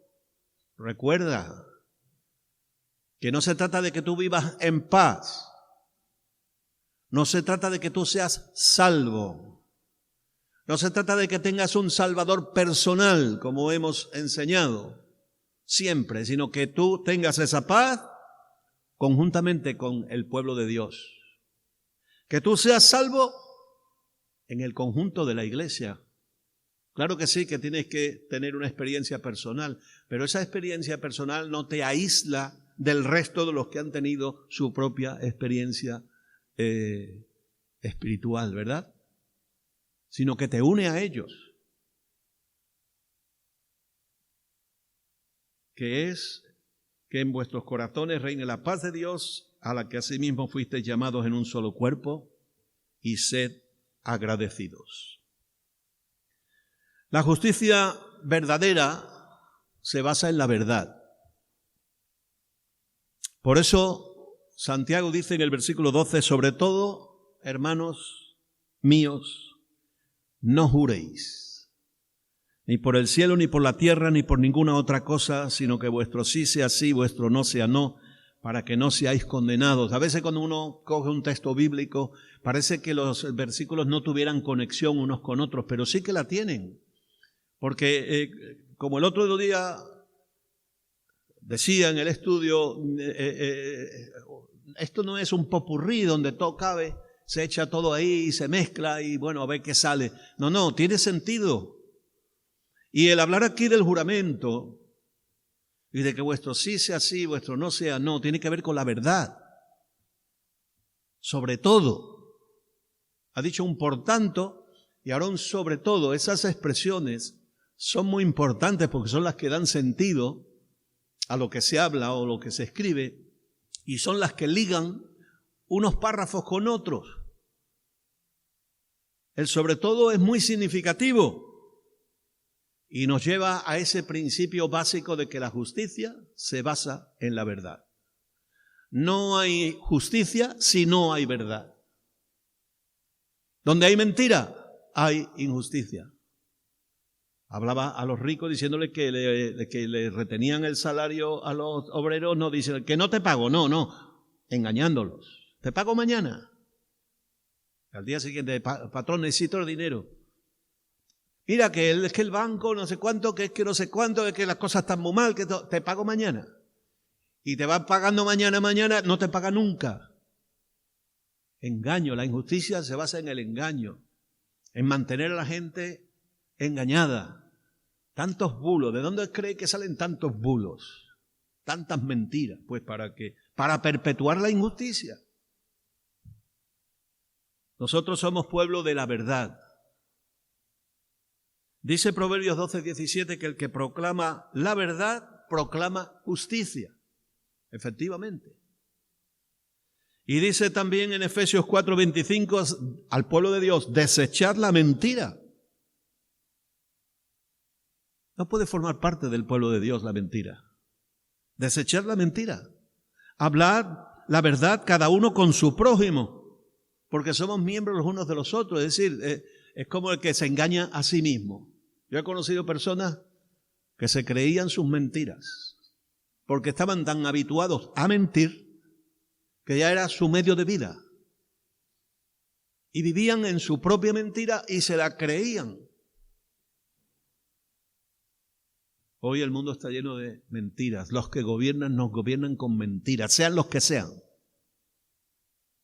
Recuerda que no se trata de que tú vivas en paz. No se trata de que tú seas salvo. No se trata de que tengas un salvador personal, como hemos enseñado siempre, sino que tú tengas esa paz conjuntamente con el pueblo de Dios. Que tú seas salvo en el conjunto de la iglesia. Claro que sí, que tienes que tener una experiencia personal, pero esa experiencia personal no te aísla del resto de los que han tenido su propia experiencia espiritual, ¿verdad? Sino que te une a ellos. Que es que en vuestros corazones reine la paz de Dios, a la que asimismo fuisteis llamados en un solo cuerpo, y sed agradecidos. La justicia verdadera se basa en la verdad. Por eso Santiago dice en el versículo 12, sobre todo, hermanos míos, no juréis, ni por el cielo, ni por la tierra, ni por ninguna otra cosa, sino que vuestro sí sea sí, vuestro no sea no, para que no seáis condenados. A veces cuando uno coge un texto bíblico, parece que los versículos no tuvieran conexión unos con otros, pero sí que la tienen. Porque como el otro día decía en el estudio, esto no es un popurrí donde todo cabe, se echa todo ahí y se mezcla y bueno, a ver qué sale. No, tiene sentido. Y el hablar aquí del juramento y de que vuestro sí sea sí, vuestro no sea no, tiene que ver con la verdad. Sobre todo, ha dicho un por tanto y ahora un sobre todo. Esas expresiones son muy importantes porque son las que dan sentido a lo que se habla o lo que se escribe y son las que ligan unos párrafos con otros. El sobre todo es muy significativo y nos lleva a ese principio básico de que la justicia se basa en la verdad. No hay justicia si no hay verdad. Donde hay mentira, hay injusticia. Hablaba a los ricos diciéndole que le retenían el salario a los obreros, no dicen que no te pago, no, engañándolos. Te pago mañana. Al día siguiente, patrón, necesito el dinero. Mira, es que el banco no sé cuánto, que es que no sé cuánto, es que las cosas están muy mal, que te pago mañana. Y te van pagando mañana, no te paga nunca. Engaño, la injusticia se basa en el engaño, en mantener a la gente engañada. Tantos bulos, ¿de dónde cree que salen tantos bulos? Tantas mentiras, pues ¿para qué? Para perpetuar la injusticia. Nosotros somos pueblo de la verdad. Dice Proverbios 12:17 que el que proclama la verdad, proclama justicia. Efectivamente. Y dice también en Efesios 4:25 al pueblo de Dios, desechar la mentira. No puede formar parte del pueblo de Dios la mentira. Desechar la mentira. Hablar la verdad cada uno con su prójimo, porque somos miembros los unos de los otros. Es decir, es como el que se engaña a sí mismo. Yo he conocido personas que se creían sus mentiras, porque estaban tan habituados a mentir que ya era su medio de vida. Y vivían en su propia mentira y se la creían. Hoy el mundo está lleno de mentiras. Los que gobiernan nos gobiernan con mentiras, sean los que sean.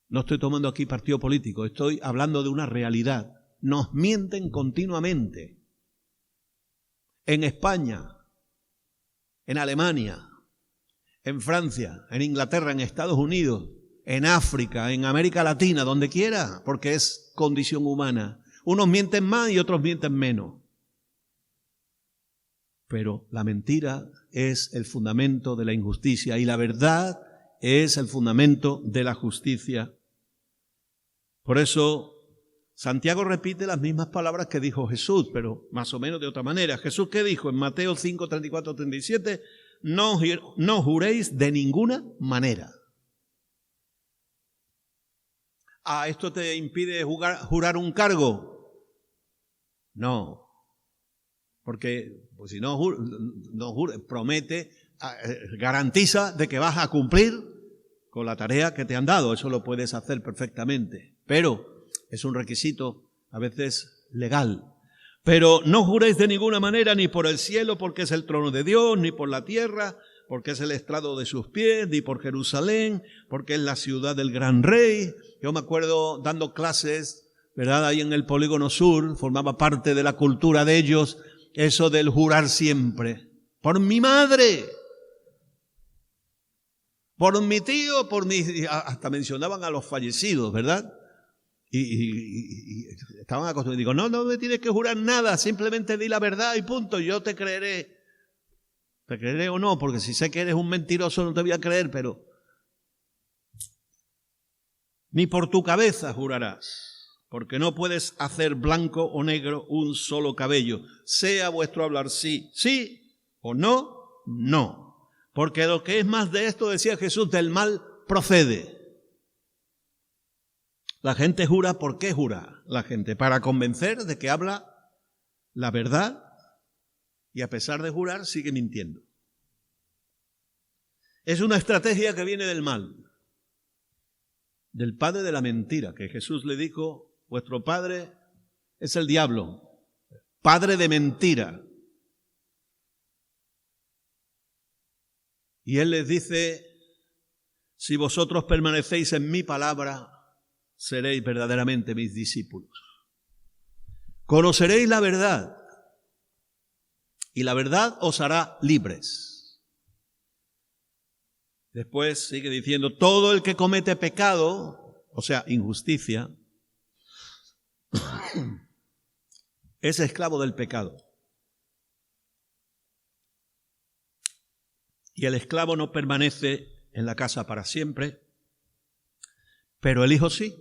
No estoy tomando aquí partido político, estoy hablando de una realidad. Nos mienten continuamente. En España, en Alemania, en Francia, en Inglaterra, en Estados Unidos, en África, en América Latina, donde quiera, porque es condición humana. Unos mienten más y otros mienten menos. Pero la mentira es el fundamento de la injusticia y la verdad es el fundamento de la justicia. Por eso Santiago repite las mismas palabras que dijo Jesús, pero más o menos de otra manera. Jesús, ¿qué dijo? En Mateo 5, 34, 37, no juréis de ninguna manera. ¿Esto te impide jurar un cargo? No. Porque pues si no promete garantiza de que vas a cumplir con la tarea que te han dado. Eso lo puedes hacer perfectamente, pero es un requisito a veces legal. Pero no juréis de ninguna manera, ni por el cielo, porque es el trono de Dios, ni por la tierra, porque es el estrado de sus pies, ni por Jerusalén, porque es la ciudad del gran rey. Yo me acuerdo dando clases, ¿verdad? Ahí en el Polígono Sur, formaba parte de la cultura de ellos, eso del jurar siempre. Por mi madre, por mi tío, por mi... Hasta mencionaban a los fallecidos, ¿verdad? Y estaban acostumbrados. Digo, no me tienes que jurar nada, simplemente di la verdad y punto, yo te creeré. Te creeré o no, porque si sé que eres un mentiroso no te voy a creer, pero ni por tu cabeza jurarás, porque no puedes hacer blanco o negro un solo cabello. Sea vuestro hablar sí, sí, o no, no. Porque lo que es más de esto, decía Jesús, del mal procede. La gente jura, ¿por qué jura la gente? Para convencer de que habla la verdad y a pesar de jurar sigue mintiendo. Es una estrategia que viene del mal, del padre de la mentira, que Jesús le dijo, vuestro padre es el diablo, padre de mentira. Y él les dice, si vosotros permanecéis en mi palabra, seréis verdaderamente mis discípulos. Conoceréis la verdad y la verdad os hará libres. Después sigue diciendo, todo el que comete pecado, o sea, injusticia, es esclavo del pecado. Y el esclavo no permanece en la casa para siempre, pero el Hijo sí.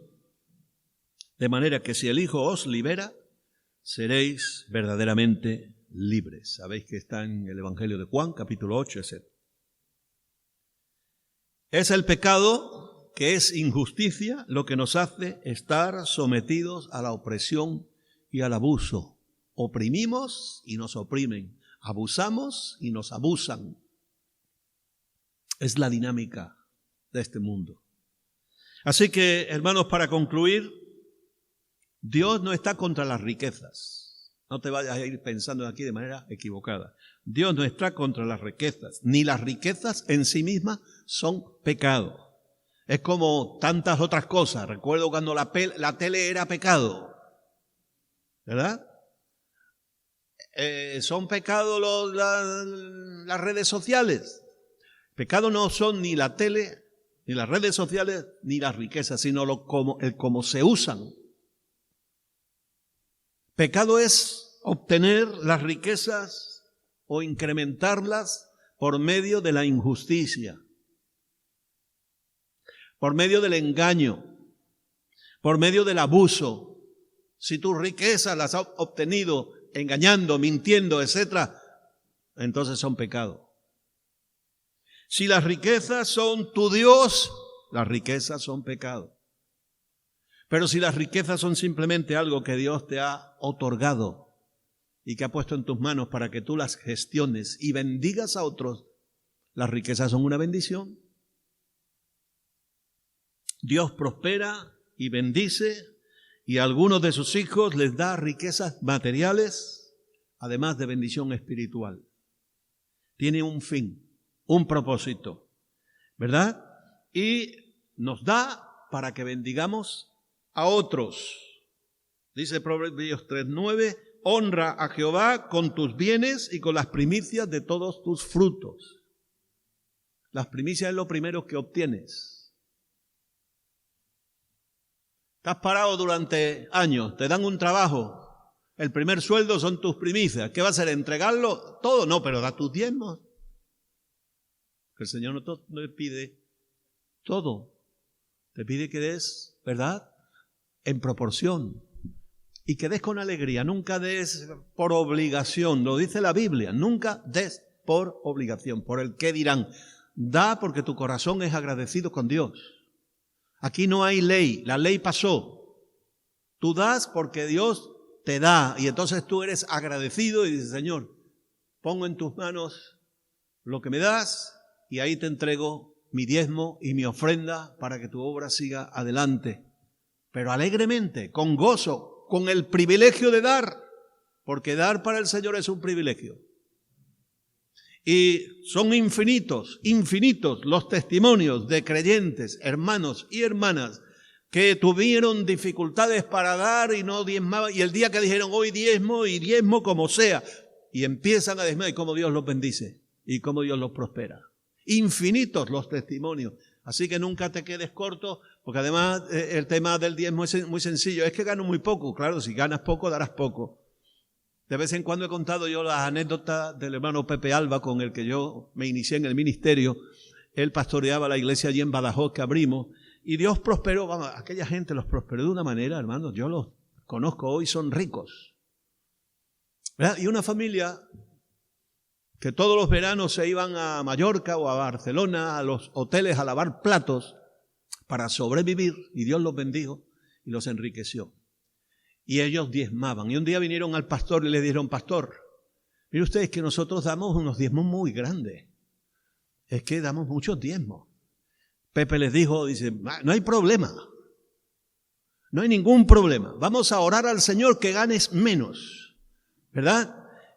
De manera que si el Hijo os libera, seréis verdaderamente libres. Sabéis que está en el Evangelio de Juan, capítulo 8, etc. Es el pecado, que es injusticia, lo que nos hace estar sometidos a la opresión y al abuso. Oprimimos y nos oprimen. Abusamos y nos abusan. Es la dinámica de este mundo. Así que, hermanos, para concluir, Dios no está contra las riquezas. No te vayas a ir pensando aquí de manera equivocada. Dios no está contra las riquezas, ni las riquezas en sí mismas son pecado. Es como tantas otras cosas. Recuerdo cuando la tele era pecado, ¿verdad? ¿Son pecado las redes sociales? Pecado no son ni la tele, ni las redes sociales, ni las riquezas, sino el cómo se usan. Pecado es obtener las riquezas o incrementarlas por medio de la injusticia, por medio del engaño, por medio del abuso. Si tus riquezas las has obtenido engañando, mintiendo, etc., entonces son pecado. Si las riquezas son tu Dios, las riquezas son pecado. Pero si las riquezas son simplemente algo que Dios te ha otorgado y que ha puesto en tus manos para que tú las gestiones y bendigas a otros, las riquezas son una bendición. Dios prospera y bendice y a algunos de sus hijos les da riquezas materiales, además de bendición espiritual. Tiene un fin, un propósito, ¿verdad? Y nos da para que bendigamos a otros. Dice Proverbios 3:9, honra a Jehová con tus bienes y con las primicias de todos tus frutos. Las primicias es lo primero que obtienes. Estás parado durante años, te dan un trabajo, el primer sueldo son tus primicias. ¿Qué va a hacer? ¿Entregarlo todo? No, pero da tus diezmos. El Señor no te pide todo, te pide que des, ¿verdad?, en proporción y que des con alegría. Nunca des por obligación, lo dice la Biblia, nunca des por obligación, por el qué dirán. Da porque tu corazón es agradecido con Dios. Aquí no hay ley, la ley pasó. Tú das porque Dios te da y entonces tú eres agradecido y dices, Señor, pongo en tus manos lo que me das y ahí te entrego mi diezmo y mi ofrenda para que tu obra siga adelante. Pero alegremente, con gozo, con el privilegio de dar, porque dar para el Señor es un privilegio. Y son infinitos los testimonios de creyentes, hermanos y hermanas, que tuvieron dificultades para dar y no diezmaban, y el día que dijeron hoy diezmo y diezmo como sea, y empiezan a diezmar y cómo Dios los bendice y cómo Dios los prospera. Infinitos los testimonios. Así que nunca te quedes corto, porque además el tema del diezmo es muy sencillo. Es que gano muy poco. Claro, si ganas poco, darás poco. De vez en cuando he contado yo las anécdotas del hermano Pepe Alba, con el que yo me inicié en el ministerio. Él pastoreaba la iglesia allí en Badajoz que abrimos. Y Dios prosperó, vamos, aquella gente los prosperó de una manera, hermanos. Yo los conozco hoy, son ricos. ¿Verdad? Y una familia que todos los veranos se iban a Mallorca o a Barcelona, a los hoteles a lavar platos para sobrevivir, y Dios los bendijo y los enriqueció. Y ellos diezmaban. Y un día vinieron al pastor y le dijeron: pastor, mire ustedes que nosotros damos unos diezmos muy grandes. Es que damos muchos diezmos. Pepe les dijo, dice: no hay problema. No hay ningún problema. Vamos a orar al Señor que ganes menos, ¿verdad?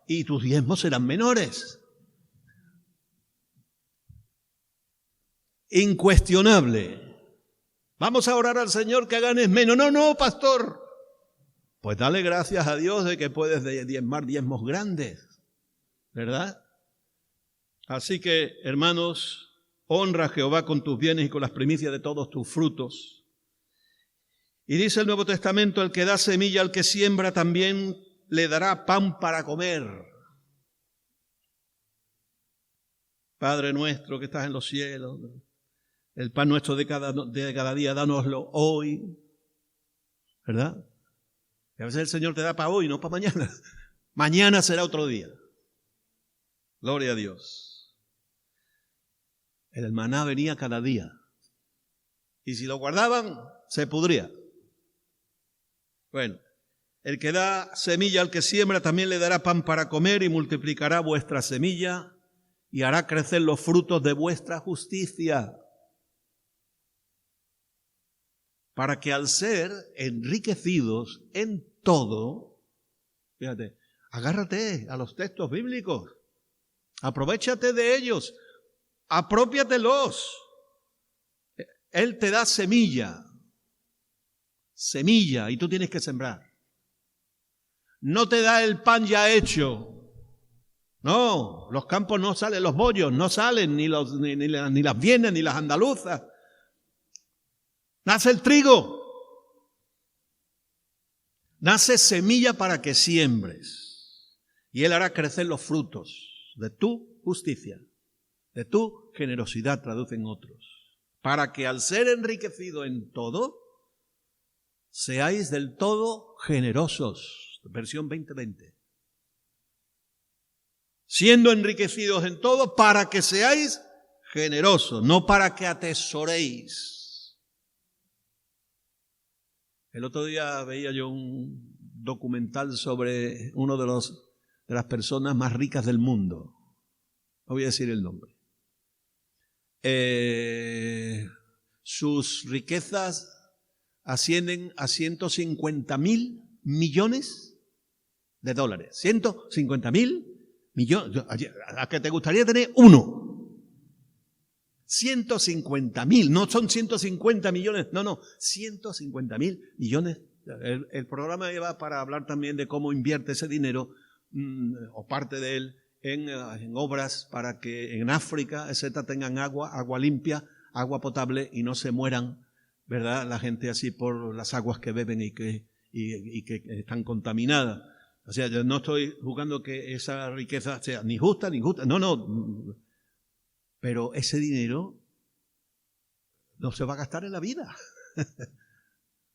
Y tus diezmos serán menores. Incuestionable. Vamos a orar al Señor que ganes menos. No, pastor. Pues dale gracias a Dios de que puedes diezmar diezmos grandes, ¿verdad? Así que, hermanos, honra a Jehová con tus bienes y con las primicias de todos tus frutos. Y dice el Nuevo Testamento: el que da semilla al que siembra también le dará pan para comer. Padre nuestro que estás en los cielos, el pan nuestro de cada día, dánoslo hoy, ¿verdad? Y a veces el Señor te da para hoy, no para mañana. Mañana será otro día. Gloria a Dios. El maná venía cada día. Y si lo guardaban, se pudría. Bueno. El que da semilla al que siembra también le dará pan para comer, y multiplicará vuestra semilla y hará crecer los frutos de vuestra justicia, para que al ser enriquecidos en todo, fíjate, agárrate a los textos bíblicos, aprovéchate de ellos, apropiatelos. Él te da semilla, y tú tienes que sembrar. No te da el pan ya hecho. No, los campos no salen, los bollos no salen, ni las vienas, ni las andaluzas. Nace el trigo. Nace semilla para que siembres. Y Él hará crecer los frutos de tu justicia, de tu generosidad, traducen otros. Para que al ser enriquecido en todo, seáis del todo generosos. Versión 2020. Siendo enriquecidos en todo, para que seáis generosos, no para que atesoréis. El otro día veía yo un documental sobre uno de las personas más ricas del mundo. No voy a decir el nombre. Sus riquezas ascienden a 150.000 millones de dólares. 150.000 millones. ¿A qué te gustaría tener uno? 150.000, no son 150 millones, no, 150.000 millones. El programa iba para hablar también de cómo invierte ese dinero, o parte de él, en obras para que en África, etcétera, tengan agua limpia, agua potable, y no se mueran, ¿verdad?, la gente así por las aguas que beben y que están contaminadas. O sea, yo no estoy juzgando que esa riqueza sea ni justa ni injusta, no. Pero ese dinero no se va a gastar en la vida.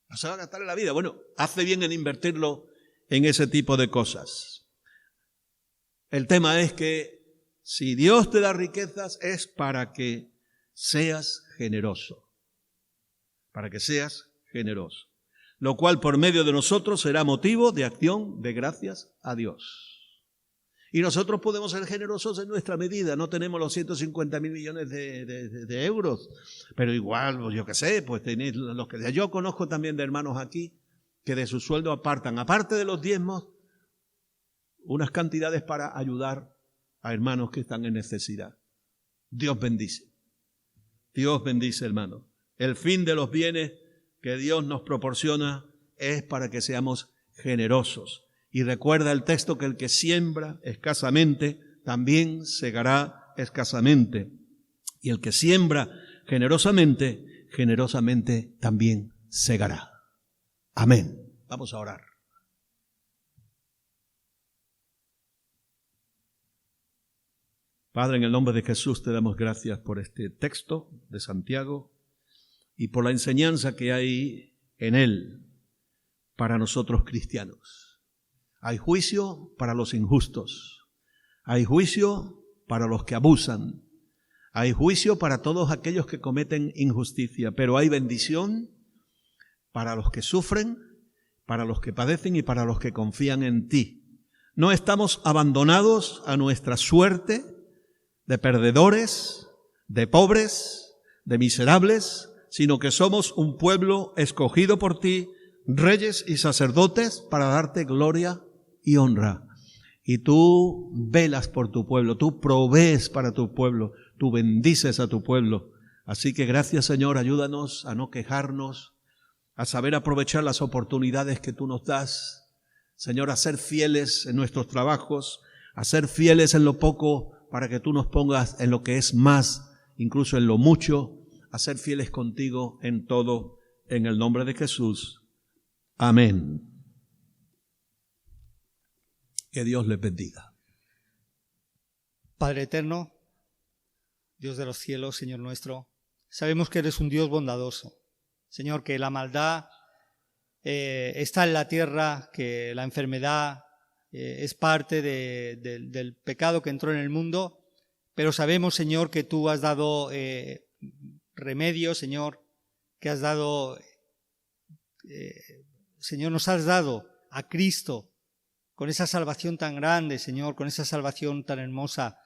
No se va a gastar en la vida. Bueno, hace bien en invertirlo en ese tipo de cosas. El tema es que si Dios te da riquezas es para que seas generoso. Para que seas generoso. Lo cual por medio de nosotros será motivo de acción de gracias a Dios. Y nosotros podemos ser generosos en nuestra medida. No tenemos los 150.000 millones de euros. Pero igual, pues yo qué sé, pues tenéis los que... Yo conozco también de hermanos aquí que de su sueldo apartan, aparte de los diezmos, unas cantidades para ayudar a hermanos que están en necesidad. Dios bendice. Dios bendice, hermano. El fin de los bienes que Dios nos proporciona es para que seamos generosos. Y recuerda el texto que el que siembra escasamente también segará escasamente. Y el que siembra generosamente, generosamente también segará. Amén. Vamos a orar. Padre, en el nombre de Jesús te damos gracias por este texto de Santiago y por la enseñanza que hay en él para nosotros cristianos. Hay juicio para los injustos, hay juicio para los que abusan, hay juicio para todos aquellos que cometen injusticia, pero hay bendición para los que sufren, para los que padecen y para los que confían en ti. No estamos abandonados a nuestra suerte de perdedores, de pobres, de miserables, sino que somos un pueblo escogido por ti, reyes y sacerdotes, para darte gloria y honra. Y tú velas por tu pueblo, tú provees para tu pueblo, tú bendices a tu pueblo. Así que gracias, Señor, ayúdanos a no quejarnos, a saber aprovechar las oportunidades que tú nos das. Señor, a ser fieles en nuestros trabajos, a ser fieles en lo poco, para que tú nos pongas en lo que es más, incluso en lo mucho, a ser fieles contigo en todo, en el nombre de Jesús. Amén. Que Dios les bendiga. Padre eterno, Dios de los cielos, Señor nuestro, sabemos que eres un Dios bondadoso. Señor, que la maldad está en la tierra, que la enfermedad es parte del pecado que entró en el mundo, pero sabemos, Señor, que tú has dado remedio, Señor, que has dado, Señor, nos has dado a Cristo con esa salvación tan grande, Señor, con esa salvación tan hermosa,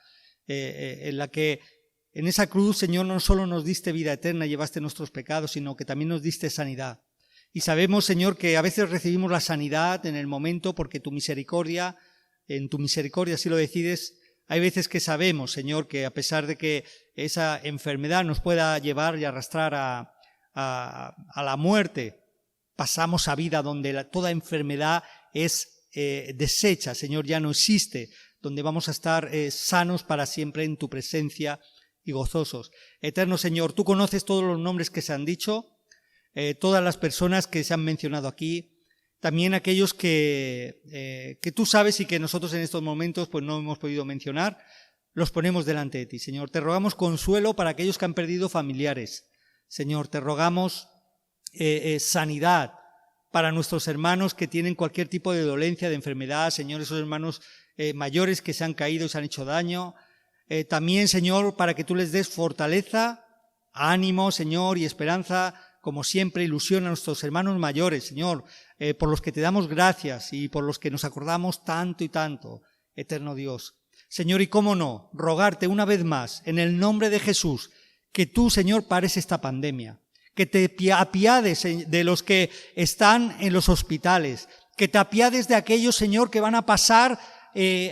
en la que en esa cruz, Señor, no solo nos diste vida eterna, llevaste nuestros pecados, sino que también nos diste sanidad. Y sabemos, Señor, que a veces recibimos la sanidad en el momento porque tu misericordia, en tu misericordia si lo decides. Hay veces que sabemos, Señor, que a pesar de que esa enfermedad nos pueda llevar y arrastrar a la muerte, pasamos a vida donde toda enfermedad es deshecha, Señor, ya no existe, donde vamos a estar sanos para siempre en tu presencia y gozosos. Eterno Señor, tú conoces todos los nombres que se han dicho, todas las personas que se han mencionado aquí, también aquellos que tú sabes y que nosotros en estos momentos pues no hemos podido mencionar, los ponemos delante de ti. Señor, te rogamos consuelo para aquellos que han perdido familiares. Señor, te rogamos sanidad para nuestros hermanos que tienen cualquier tipo de dolencia, de enfermedad. Señor, esos hermanos mayores que se han caído y se han hecho daño. También, Señor, para que tú les des fortaleza, ánimo, Señor, y esperanza, como siempre, ilusión a nuestros hermanos mayores, Señor, por los que te damos gracias y por los que nos acordamos tanto y tanto, eterno Dios. Señor, y cómo no, rogarte una vez más, en el nombre de Jesús, que tú, Señor, pares esta pandemia, que te apiades de los que están en los hospitales, que te apiades de aquellos, Señor, que van a pasar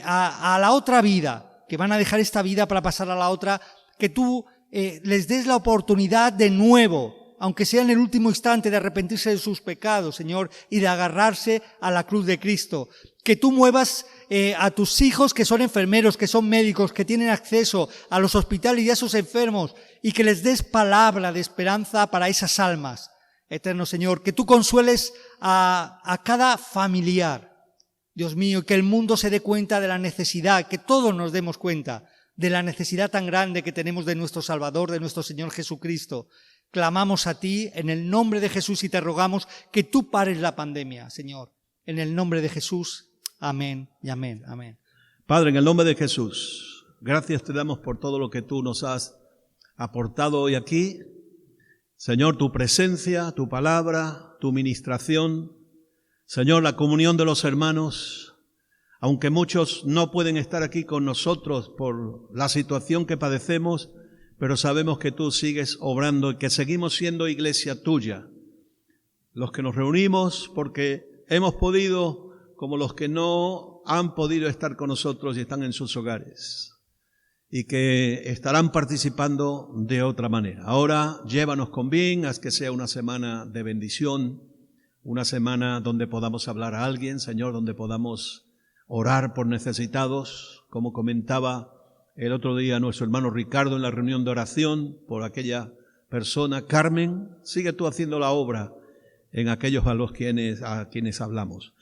a la otra vida, que van a dejar esta vida para pasar a la otra, que tú les des la oportunidad de nuevo, aunque sea en el último instante, de arrepentirse de sus pecados, Señor, y de agarrarse a la cruz de Cristo. Que tú muevas a tus hijos que son enfermeros, que son médicos, que tienen acceso a los hospitales y a sus enfermos, y que les des palabra de esperanza para esas almas. Eterno Señor, que tú consueles a cada familiar. Dios mío, que el mundo se dé cuenta de la necesidad, que todos nos demos cuenta de la necesidad tan grande que tenemos de nuestro Salvador, de nuestro Señor Jesucristo. Clamamos a ti en el nombre de Jesús y te rogamos que tú pares la pandemia, Señor. En el nombre de Jesús, amén y amén, amén. Padre, en el nombre de Jesús, gracias te damos por todo lo que tú nos has aportado hoy aquí. Señor, tu presencia, tu palabra, tu ministración. Señor, la comunión de los hermanos. Aunque muchos no pueden estar aquí con nosotros por la situación que padecemos, pero sabemos que tú sigues obrando y que seguimos siendo iglesia tuya. Los que nos reunimos porque hemos podido, como los que no han podido estar con nosotros y están en sus hogares, y que estarán participando de otra manera. Ahora llévanos con bien, haz que sea una semana de bendición, una semana donde podamos hablar a alguien, Señor, donde podamos orar por necesitados, como comentaba el otro día nuestro hermano Ricardo en la reunión de oración por aquella persona. Carmen, sigue tú haciendo la obra en aquellos a quienes hablamos.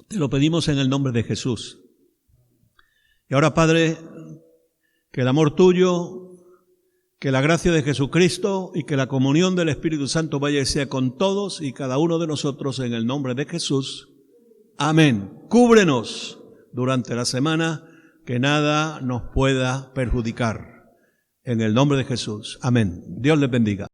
Te lo pedimos en el nombre de Jesús. Y ahora, Padre, que el amor tuyo, que la gracia de Jesucristo y que la comunión del Espíritu Santo vaya y sea con todos y cada uno de nosotros en el nombre de Jesús. Amén. Cúbrenos durante la semana, que nada nos pueda perjudicar. En el nombre de Jesús. Amén. Dios les bendiga.